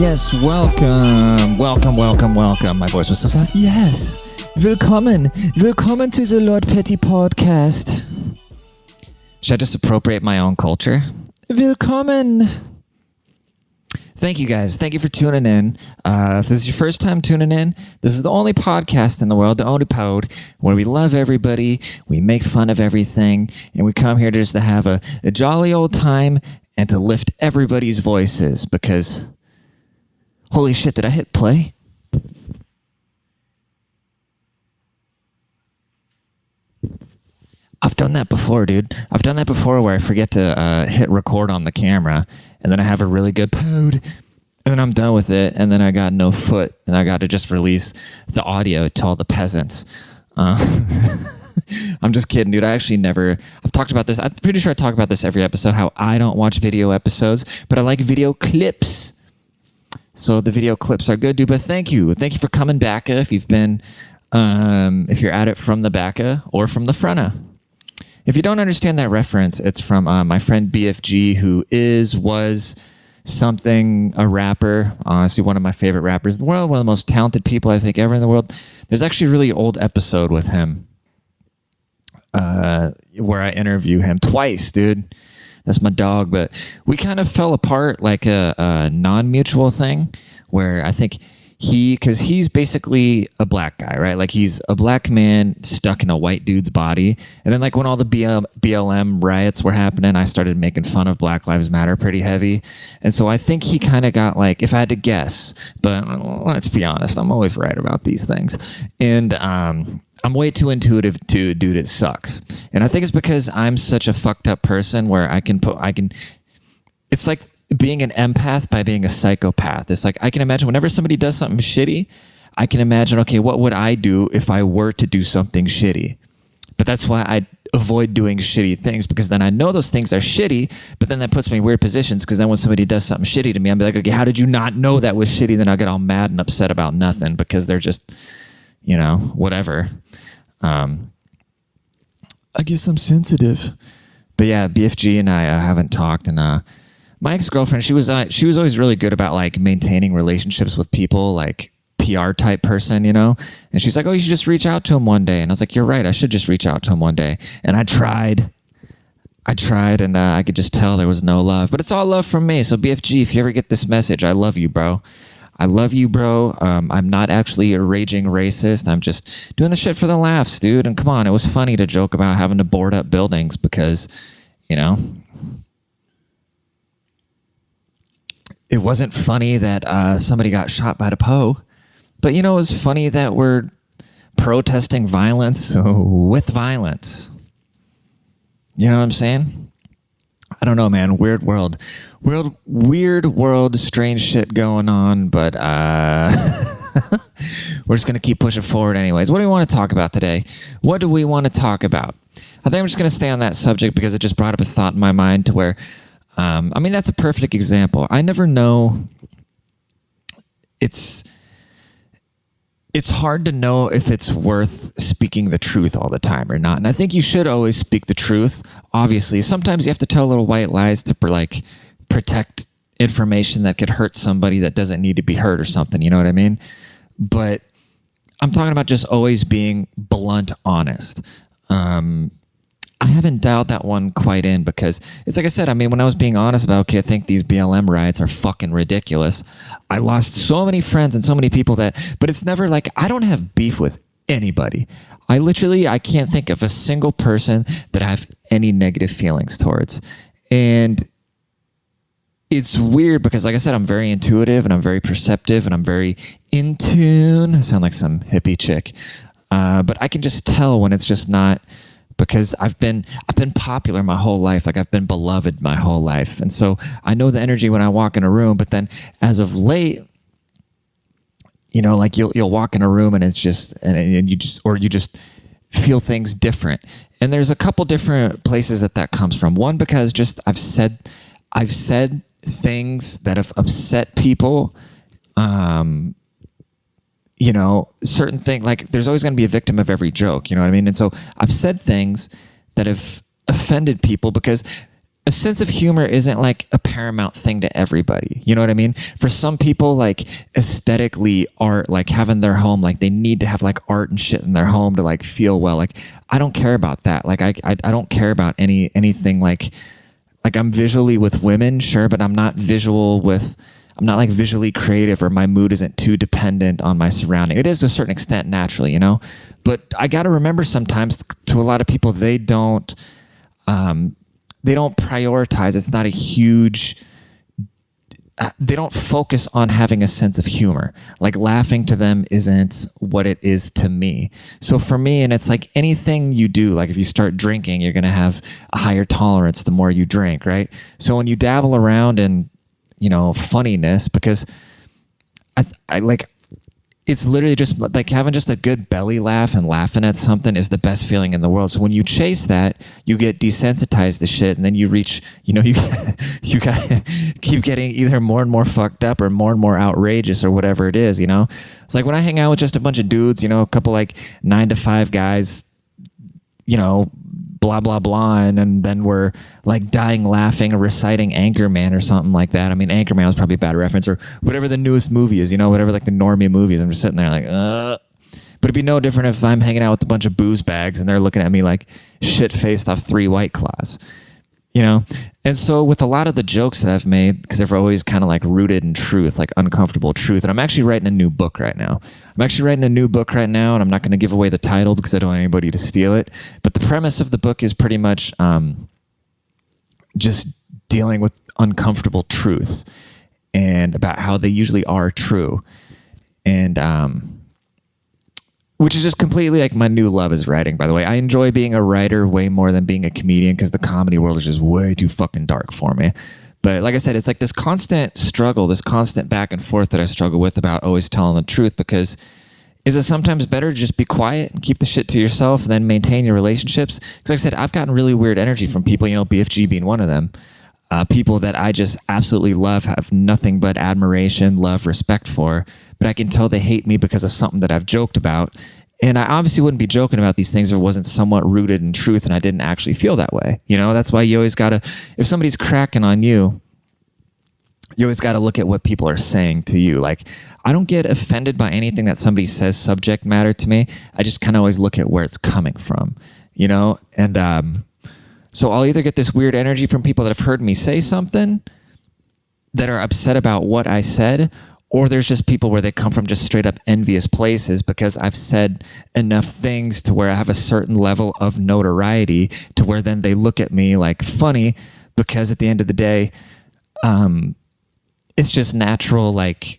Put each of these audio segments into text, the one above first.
Yes, welcome. My voice was so soft. Yes, willkommen to the Lord Petty podcast. Should I just appropriate my own culture? Willkommen. Thank you guys. Thank you for tuning in. If this is your first time tuning in, this is the only podcast in the world, the only pod, where we love everybody, we make fun of everything, and we come here just to have a jolly old time and to lift everybody's voices because, holy shit, did I hit play? I've done that before, dude. I've done that before where I forget to hit record on the camera, and then I have a really good pod, and then I'm done with it, and then I got no foot, and I got to just release the audio to all the peasants. I'm just kidding, dude. I've talked about this. I'm pretty sure I talk about this every episode, how I don't watch video episodes, but I like video clips. So the video clips are good, dude. But thank you for coming back. If you've been, if you're at it from the back or from the front. If you don't understand that reference, it's from my friend BFG, who was something, a rapper, honestly one of my favorite rappers in the world, one of the most talented people I think ever in the world. There's actually a really old episode with him where I interview him twice, dude. That's my dog, but we kind of fell apart like a non-mutual thing where I think because he's basically a black guy, right? Like he's a black man stuck in a white dude's body. And then like when all the BLM riots were happening, I started making fun of Black Lives Matter pretty heavy. And so I think he kind of got like, if I had to guess, but let's be honest, I'm always right about these things. And I'm way too intuitive to, dude, it sucks. And I think it's because I'm such a fucked up person where it's like being an empath by being a psychopath. It's like I can imagine whenever somebody does something shitty, I can imagine, okay, what would I do if I were to do something shitty? But that's why I avoid doing shitty things, because then I know those things are shitty, but then that puts me in weird positions, because then when somebody does something shitty to me, I'm like, okay, how did you not know that was shitty? Then I'll get all mad and upset about nothing because they're just, whatever. I guess I'm sensitive. But yeah, BFG and I haven't talked, and my ex-girlfriend, she was always really good about like maintaining relationships with people, like PR type person, And she's like, oh, you should just reach out to him one day. And I was like, you're right, I should just reach out to him one day. And I tried, and I could just tell there was no love. But it's all love from me. So BFG, if you ever get this message, I love you, bro. I love you, bro. I'm not actually a raging racist. I'm just doing the shit for the laughs, dude. And come on, it was funny to joke about having to board up buildings because, it wasn't funny that somebody got shot by the Poe. But, it was funny that we're protesting violence with violence. You know what I'm saying? I don't know, man. Weird world, strange shit going on, but we're just going to keep pushing forward anyways. What do we want to talk about today? What do we want to talk about? I think I'm just going to stay on that subject because it just brought up a thought in my mind to where, that's a perfect example. I never know. It's hard to know if it's worth speaking the truth all the time or not. And I think you should always speak the truth. Obviously, sometimes you have to tell little white lies to protect information that could hurt somebody that doesn't need to be hurt or something. You know what I mean? But I'm talking about just always being blunt, honest. I haven't dialed that one quite in because it's like I said, when I was being honest about, okay, I think these BLM riots are fucking ridiculous. I lost so many friends and so many people but it's never like, I don't have beef with anybody. I can't think of a single person that I have any negative feelings towards. And it's weird because, like I said, I'm very intuitive and I'm very perceptive and I'm very in tune. I sound like some hippie chick. But I can just tell when it's just not, because I've been popular my whole life. Like I've been beloved my whole life. And so I know the energy when I walk in a room, but then as of late, like you'll walk in a room and it's just, and you just feel things different. And there's a couple different places that comes from. One, because just I've said things that have upset people, certain things, like there's always going to be a victim of every joke, you know what I mean? And so I've said things that have offended people because a sense of humor isn't like a paramount thing to everybody. You know what I mean? For some people, like aesthetically art, like having their home, like they need to have like art and shit in their home to like feel well. Like I don't care about that. Like I don't care about anything like I'm visually with women, sure, but I'm not like visually creative, or my mood isn't too dependent on my surrounding. It is to a certain extent naturally, you know? But I got to remember sometimes, to a lot of people, they don't prioritize. It's not a huge, they don't focus on having a sense of humor. Like laughing to them isn't what it is to me. So for me, and it's like anything you do, like if you start drinking, you're going to have a higher tolerance the more you drink, right? So when you dabble around in, funniness, because I like, it's literally just like having just a good belly laugh and laughing at something is the best feeling in the world. So when you chase that, you get desensitized to shit, and then you reach, you you got to keep getting either more and more fucked up or more outrageous or whatever it is, It's like when I hang out with just a bunch of dudes, a couple like 9-to-5 guys, blah, blah, blah. And then we're like dying laughing or reciting Anchorman or something like that. I mean, Anchorman was probably a bad reference, or whatever the newest movie is, whatever like the normie movies. I'm just sitting there like, But it'd be no different if I'm hanging out with a bunch of booze bags and they're looking at me like shit-faced off 3 White Claws, And so with a lot of the jokes that I've made, because they're always kind of like rooted in truth, like uncomfortable truth. And I'm actually writing a new book right now. And I'm not going to give away the title because I don't want anybody to steal it. But the premise of the book is pretty much just dealing with uncomfortable truths and about how they usually are true. And which is just completely like my new love is writing, by the way. I enjoy being a writer way more than being a comedian, because the comedy world is just way too fucking dark for me. But like I said, it's like this constant struggle, this constant back and forth that I struggle with about always telling the truth, because is it sometimes better to just be quiet and keep the shit to yourself than maintain your relationships? Because like I said, I've gotten really weird energy from people, BFG being one of them. People that I just absolutely love, have nothing but admiration, love, respect for, but I can tell they hate me because of something that I've joked about. And I obviously wouldn't be joking about these things if it wasn't somewhat rooted in truth and I didn't actually feel that way. That's why you always got to, if somebody's cracking on you, you always got to look at what people are saying to you. Like, I don't get offended by anything that somebody says subject matter to me. I just kind of always look at where it's coming from, And so I'll either get this weird energy from people that have heard me say something that are upset about what I said, or there's just people where they come from just straight up envious places because I've said enough things to where I have a certain level of notoriety to where then they look at me like funny, because at the end of the day, it's just natural, like,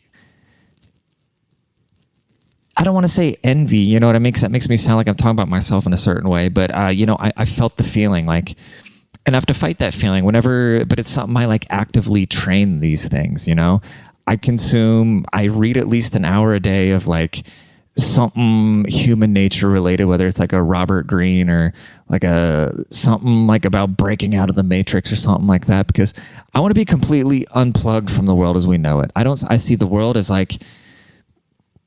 I don't want to say envy, you know what I mean? Because that makes me sound like I'm talking about myself in a certain way. But, I felt the feeling, like, and I have to fight that feeling but it's something I like actively train these things, I read at least an hour a day of like something human nature related, whether it's like a Robert Greene or like something like about breaking out of the Matrix or something like that, because I want to be completely unplugged from the world as we know it. I see the world as like,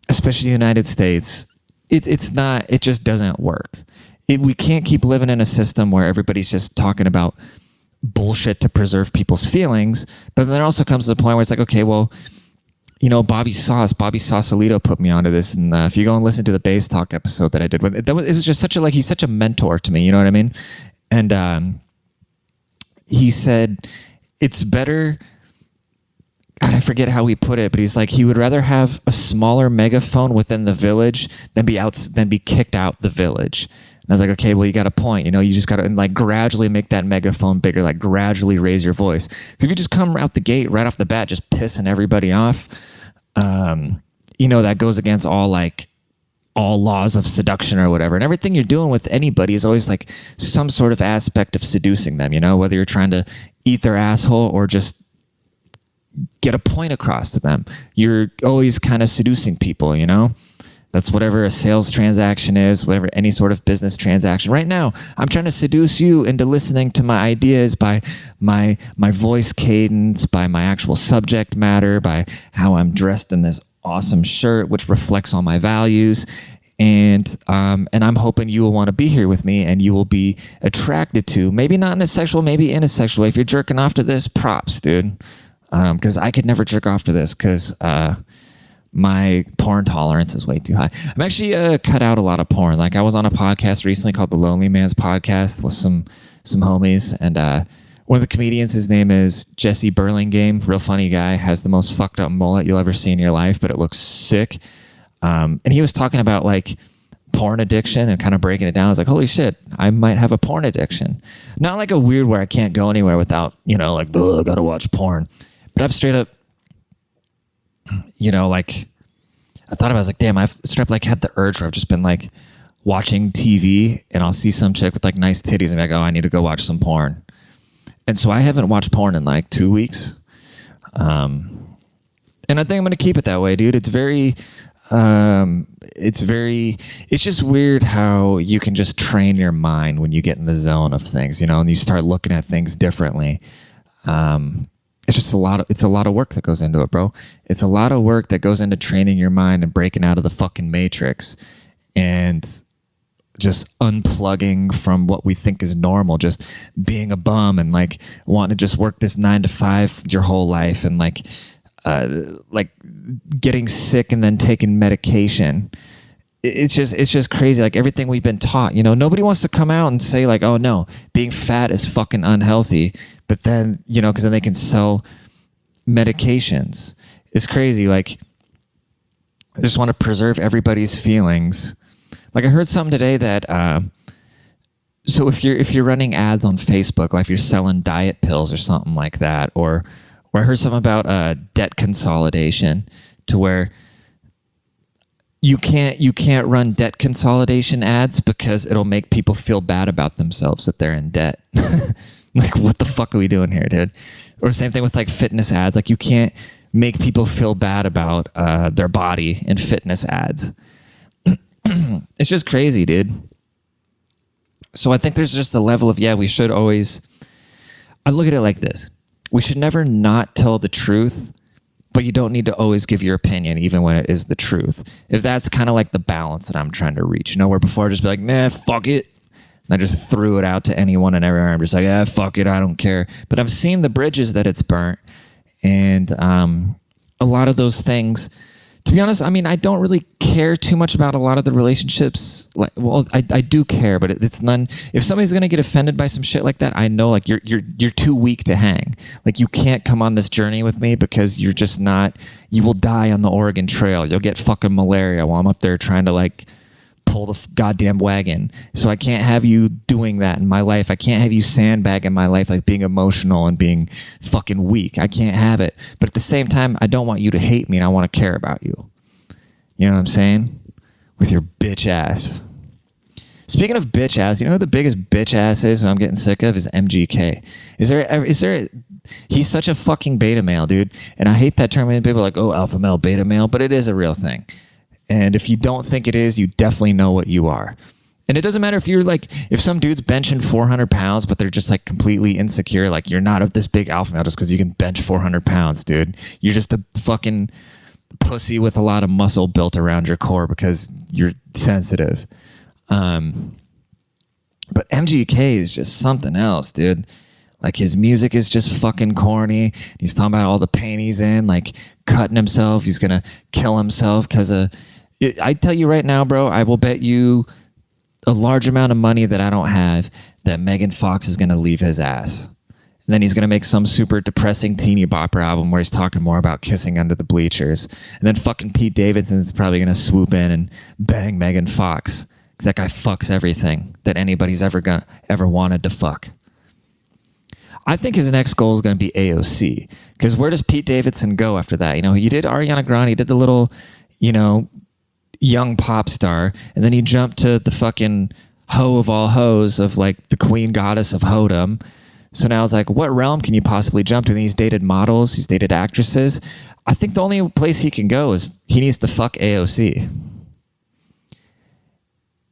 especially the United States, it just doesn't work. We can't keep living in a system where everybody's just talking about bullshit to preserve people's feelings. But then there also comes to the point where it's like, okay, well, Bobby Sausalito put me onto this. And if you go and listen to the Base Talk episode that I did with it, was just he's such a mentor to me. You know what I mean? And he said, it's better, God, I forget how he put it, but he's like, he would rather have a smaller megaphone within the village than be kicked out the village. And I was like, okay, well, you got a point. You just got to like gradually make that megaphone bigger, like gradually raise your voice. Because if you just come out the gate right off the bat, just pissing everybody off, that goes against all laws of seduction or whatever. And everything you're doing with anybody is always like some sort of aspect of seducing them, whether you're trying to eat their asshole or just get a point across to them. You're always kind of seducing people, That's whatever a sales transaction is, whatever any sort of business transaction. Right now, I'm trying to seduce you into listening to my ideas by my voice cadence, by my actual subject matter, by how I'm dressed in this awesome shirt, which reflects all my values. and I'm hoping you will want to be here with me, and you will be attracted to, maybe not in a sexual, maybe in a sexual way. If you're jerking off to this, props, dude. Because I could never jerk off to this because my porn tolerance is way too high. I'm actually cut out a lot of porn. Like I was on a podcast recently called The Lonely Man's Podcast with some homies, and one of the comedians, his name is Jesse Burlingame, real funny guy, has the most fucked up mullet you'll ever see in your life, but it looks sick. And he was talking about like porn addiction and kind of breaking it down. I was like, holy shit, I might have a porn addiction. Not like a weird where I can't go anywhere without, like, I gotta watch porn. But I've straight up, like, I thought about it, I was like, damn, I've straight up like had the urge where I've just been like watching TV and I'll see some chick with like nice titties and be like, oh, I need to go watch some porn. And so I haven't watched porn in like 2 weeks. And I think I'm going to keep it that way, dude. It's just weird how you can just train your mind when you get in the zone of things, and you start looking at things differently. It's just a lot of work that goes into it, bro. It's a lot of work that goes into training your mind and breaking out of the fucking matrix and just unplugging from what we think is normal, just being a bum and like wanting to just work this 9 to 5 your whole life and like getting sick and then taking medication. It's just crazy. Like everything we've been taught, nobody wants to come out and say like, oh no, being fat is fucking unhealthy. But then, because then they can sell medications. It's crazy. Like I just want to preserve everybody's feelings. Like I heard something today that, so if you're running ads on Facebook, like if you're selling diet pills or something like that, or I heard something about debt consolidation to where you can't run debt consolidation ads because it'll make people feel bad about themselves that they're in debt. Like, what the fuck are we doing here, dude? Or same thing with like fitness ads. Like you can't make people feel bad about their body in fitness ads. It's just crazy, dude. So I think there's just a level of, we should always, I look at it like this. We should never not tell the truth, but you don't need to always give your opinion, even when it is the truth. If that's kind of like the balance that I'm trying to reach, where before I'd just be like, nah, fuck it. And I just threw it out to anyone and everyone. I'm just like, fuck it, I don't care. But I've seen the bridges that it's burnt. And a lot of those things, to be honest, I mean, I don't really care too much about a lot of the relationships. Like, well, I do care, but it's none. If somebody's gonna get offended by some shit like that, I know like you're too weak to hang. Like you can't come on this journey with me because you're just not. You will die on the Oregon Trail. You'll get fucking malaria while I'm up there trying to like pull the goddamn wagon. So I can't have you doing that in my life. I can't have you sandbagging my life, like being emotional and being fucking weak. I can't have it. But at the same time, I don't want you to hate me and I want to care about you. You know what I'm saying? With your bitch ass. Speaking of bitch ass, you know who the biggest bitch ass is who I'm getting sick of is MGK. He's such a fucking beta male, dude. And I hate that term. People are like, oh, alpha male, beta male, but it is a real thing. And if you don't think it is, you definitely know what you are. And it doesn't matter if you're like, if some dude's benching 400 pounds, but they're just like completely insecure, like you're not of this big alpha male just because you can bench 400 pounds, dude. You're just a fucking pussy with a lot of muscle built around your core because you're sensitive. But MGK is just something else, dude. Like his music is just fucking corny. He's talking about all the pain he's in, like cutting himself. He's going to kill himself because of... I tell you right now, bro, I will bet you a large amount of money that I don't have that Megan Fox is going to leave his ass. And then he's going to make some super depressing teeny bopper album where he's talking more about kissing under the bleachers. And then fucking Pete Davidson's probably going to swoop in and bang Megan Fox. Because that guy fucks everything that anybody's ever wanted to fuck. I think his next goal is going to be AOC. Because where does Pete Davidson go after that? He did Ariana Grande. He did the little, young pop star. And then he jumped to the fucking hoe of all hoes of like the queen goddess of hoedom. So now it's like, what realm can you possibly jump to? And he's dated models. He's dated actresses. I think the only place he can go is he needs to fuck AOC.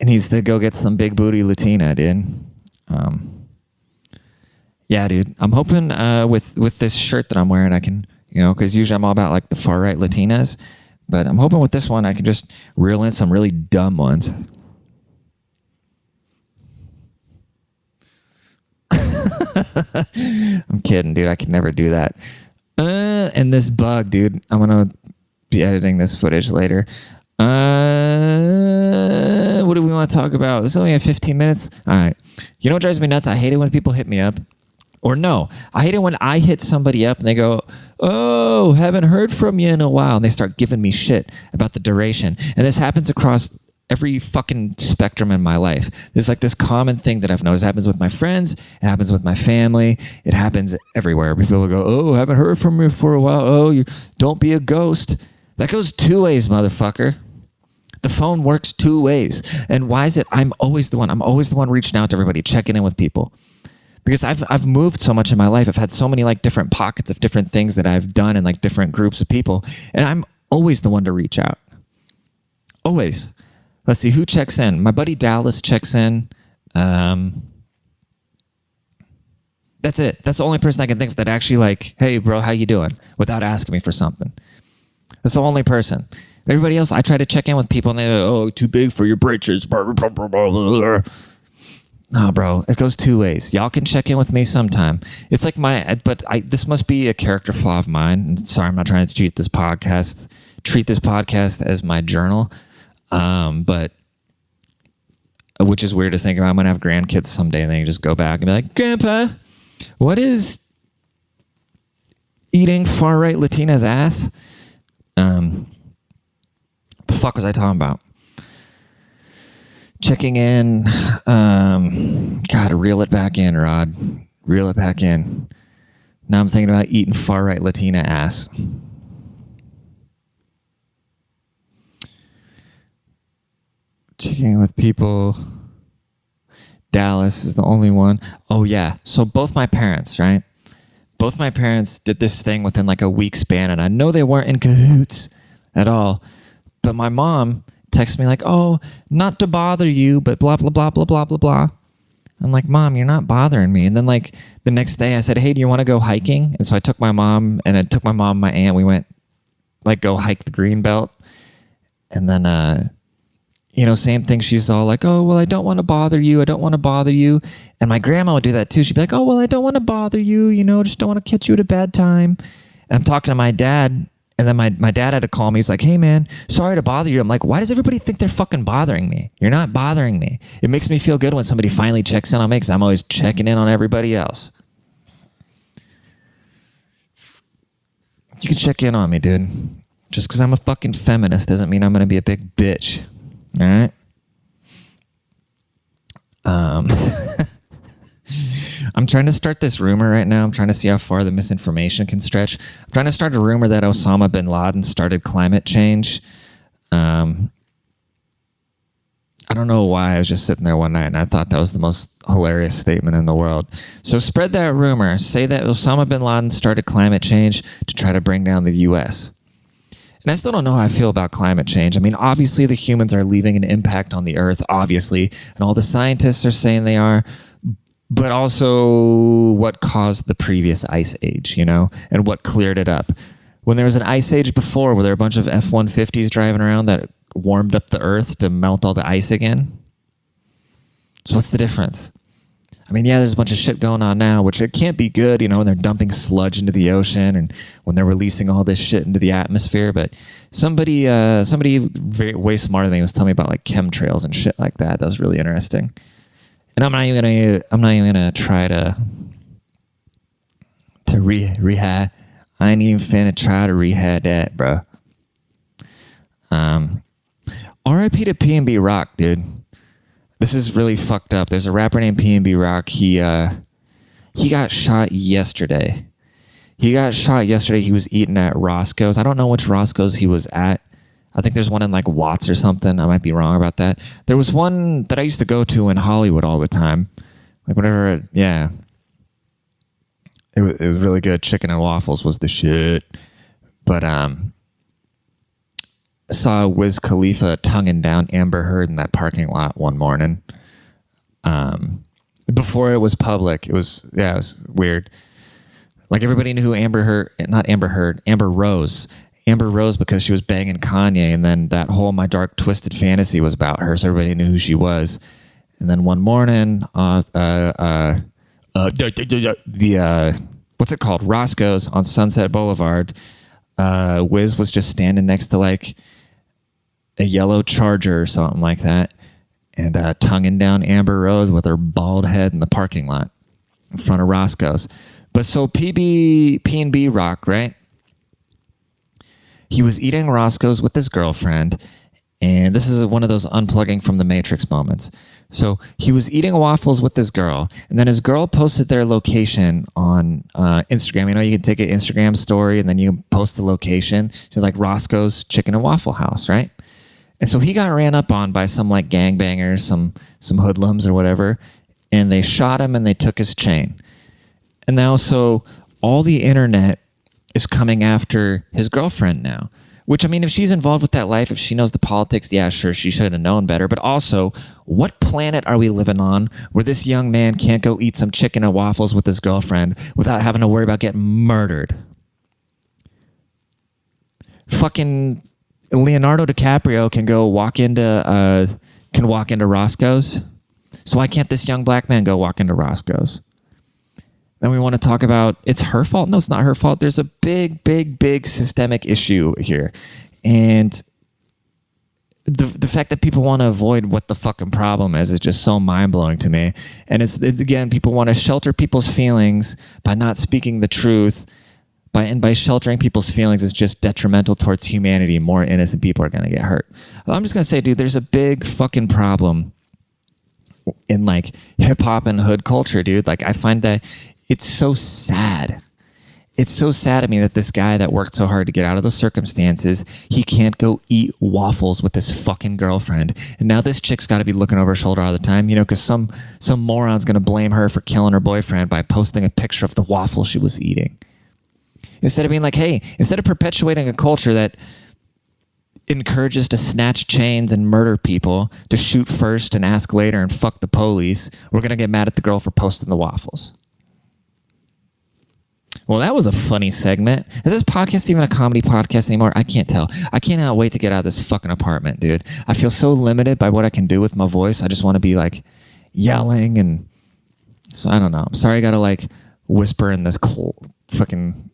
And he's to go get some big booty Latina, dude. Yeah, dude. I'm hoping with this shirt that I'm wearing, I can, because usually I'm all about like the far right Latinas. But I'm hoping with this one I can just reel in some really dumb ones. I'm kidding, dude. I could never do that. And this bug, dude. I'm gonna be editing this footage later. What do we want to talk about? It's only at 15 minutes. All right. You know what drives me nuts? I hate it when people hit me up. Or no, I hate it when I hit somebody up and they go, oh, haven't heard from you in a while. And they start giving me shit about the duration. And this happens across every fucking spectrum in my life. There's like this common thing that I've noticed. It happens with my friends. It happens with my family. It happens everywhere. People will go, oh, haven't heard from you for a while. Oh, you don't be a ghost. That goes two ways, motherfucker. The phone works two ways. And why is it I'm always the one reaching out to everybody, checking in with people. Because I've moved so much in my life. I've had so many like different pockets of different things that I've done in like different groups of people. And I'm always the one to reach out. Always. Let's see, who checks in? My buddy Dallas checks in. That's it. That's the only person I can think of that actually like, hey bro, how you doing? Without asking me for something. That's the only person. Everybody else, I try to check in with people and they go, oh, too big for your britches. Nah, bro, it goes two ways. Y'all can check in with me sometime. It's like this must be a character flaw of mine. And sorry, I'm not trying to treat this podcast as my journal. But which is weird to think about. I'm going to have grandkids someday and then you just go back and be like, Grandpa, what is eating far-right Latina's ass? The fuck was I talking about? Checking in. Gotta reel it back in, Rod. Reel it back in. Now I'm thinking about eating far-right Latina ass. Checking in with people. Dallas is the only one. Oh, yeah. So both my parents, right? Both my parents did this thing within like a week span, and I know they weren't in cahoots at all. But my mom texted me like, oh, not to bother you, but blah, blah, blah, blah, blah, blah, blah. I'm like, Mom, you're not bothering me. And then like the next day I said, hey, do you want to go hiking? And so I took my mom and my aunt. We went like go hike the green belt. And then, same thing. She's all like, oh, well, I don't want to bother you. I don't want to bother you. And my grandma would do that too. She'd be like, oh, well, I don't want to bother you. Just don't want to catch you at a bad time. And I'm talking to my dad. And then my dad had to call me. He's like, hey, man, sorry to bother you. I'm like, why does everybody think they're fucking bothering me? You're not bothering me. It makes me feel good when somebody finally checks in on me because I'm always checking in on everybody else. You can check in on me, dude. Just because I'm a fucking feminist doesn't mean I'm going to be a big bitch. All right? I'm trying to start this rumor right now. I'm trying to see how far the misinformation can stretch. I'm trying to start a rumor that Osama bin Laden started climate change. I don't know why. I was just sitting there one night and I thought that was the most hilarious statement in the world. So spread that rumor. Say that Osama bin Laden started climate change to try to bring down the U.S. And I still don't know how I feel about climate change. I mean, obviously the humans are leaving an impact on the earth, obviously. And all the scientists are saying they are. But also what caused the previous ice age, and what cleared it up. When there was an ice age before, were there a bunch of F-150s driving around that warmed up the earth to melt all the ice again? So what's the difference? I mean, yeah, there's a bunch of shit going on now, which it can't be good, when they're dumping sludge into the ocean and when they're releasing all this shit into the atmosphere. But somebody way smarter than me was telling me about like chemtrails and shit like that. That was really interesting. And I'm not even gonna try to rehab. I ain't even finna try to rehab that, bro. R.I.P. to P&B Rock, dude. This is really fucked up. There's a rapper named P&B Rock. He got shot yesterday. He was eating at Roscoe's. I don't know which Roscoe's he was at. I think there's one in like Watts or something. I might be wrong about that. There was one that I used to go to in Hollywood all the time. Like whenever, yeah. It was really good. Chicken and waffles was the shit. But saw Wiz Khalifa tonguing down Amber Heard in that parking lot one morning. Before it was public. It was weird. Like everybody knew who Amber Rose. Amber Rose because she was banging Kanye, and then that whole My Dark Twisted Fantasy was about her, so everybody knew who she was. And then one morning, the what's it called? Roscoe's on Sunset Boulevard. Wiz was just standing next to like a yellow Charger or something like that, and tonguing down Amber Rose with her bald head in the parking lot in front of Roscoe's. But so P&B Rock, right? He was eating Roscoe's with his girlfriend, and this is one of those unplugging from the Matrix moments. So he was eating waffles with his girl, and then his girl posted their location on Instagram. You know, you can take an Instagram story, and then you can post the location. So like Roscoe's Chicken and Waffle House, right? And so he got ran up on by some like gangbangers, some hoodlums or whatever, and they shot him and they took his chain. And now, so all the internet is coming after his girlfriend now. Which, I mean, if she's involved with that life, if she knows the politics, yeah, sure, she should have known better. But also, what planet are we living on where this young man can't go eat some chicken and waffles with his girlfriend without having to worry about getting murdered? Fucking Leonardo DiCaprio can walk into Roscoe's. So why can't this young black man go walk into Roscoe's? Then we want to talk about it's her fault. No, it's not her fault. There's a big systemic issue here. And the fact that people want to avoid what the fucking problem is just so mind-blowing to me. And it's again, people want to shelter people's feelings by not speaking the truth. By sheltering people's feelings is just detrimental towards humanity. More innocent people are going to get hurt. I'm just going to say, dude, there's a big fucking problem in like hip hop and hood culture, dude. Like I find that it's so sad. It's so sad to me that this guy that worked so hard to get out of those circumstances, he can't go eat waffles with his fucking girlfriend. And now this chick's got to be looking over her shoulder all the time, you know, because some moron's going to blame her for killing her boyfriend by posting a picture of the waffle she was eating. Instead of being like, hey, instead of perpetuating a culture that encourages to snatch chains and murder people, to shoot first and ask later and fuck the police, we're going to get mad at the girl for posting the waffles. Well, that was a funny segment. Is this podcast even a comedy podcast anymore? I can't tell. I cannot wait to get out of this fucking apartment, dude. I feel so limited by what I can do with my voice. I just want to be like yelling and so I don't know. I'm sorry I got to like whisper in this fucking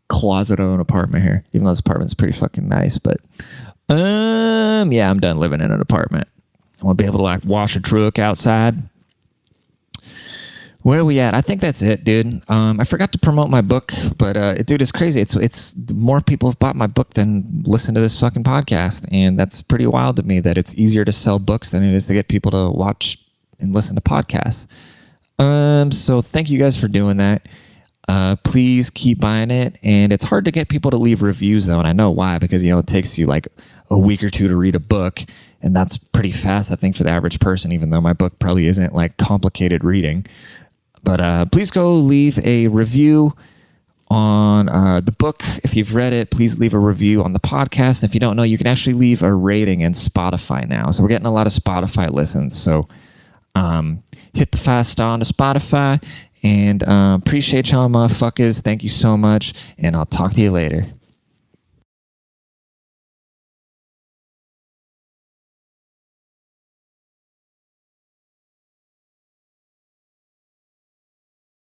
closet of an apartment here, even though this apartment's pretty fucking nice. But yeah, I'm done living in an apartment. I want to be able to like wash a truck outside. Where are we at? I think that's it, dude. I forgot to promote my book, but dude, it's crazy. It's more people have bought my book than listen to this fucking podcast, and that's pretty wild to me that it's easier to sell books than it is to get people to watch and listen to podcasts. So thank you guys for doing that. Please keep buying it, and it's hard to get people to leave reviews though, and I know why, because you know it takes you like a week or two to read a book, and that's pretty fast, I think, for the average person, even though my book probably isn't like complicated reading. But please go leave a review on the book. If you've read it, please leave a review on the podcast. And if you don't know, you can actually leave a rating in Spotify now. So we're getting a lot of Spotify listens. So hit the 5-star on to Spotify. And appreciate y'all motherfuckers. Thank you so much. And I'll talk to you later.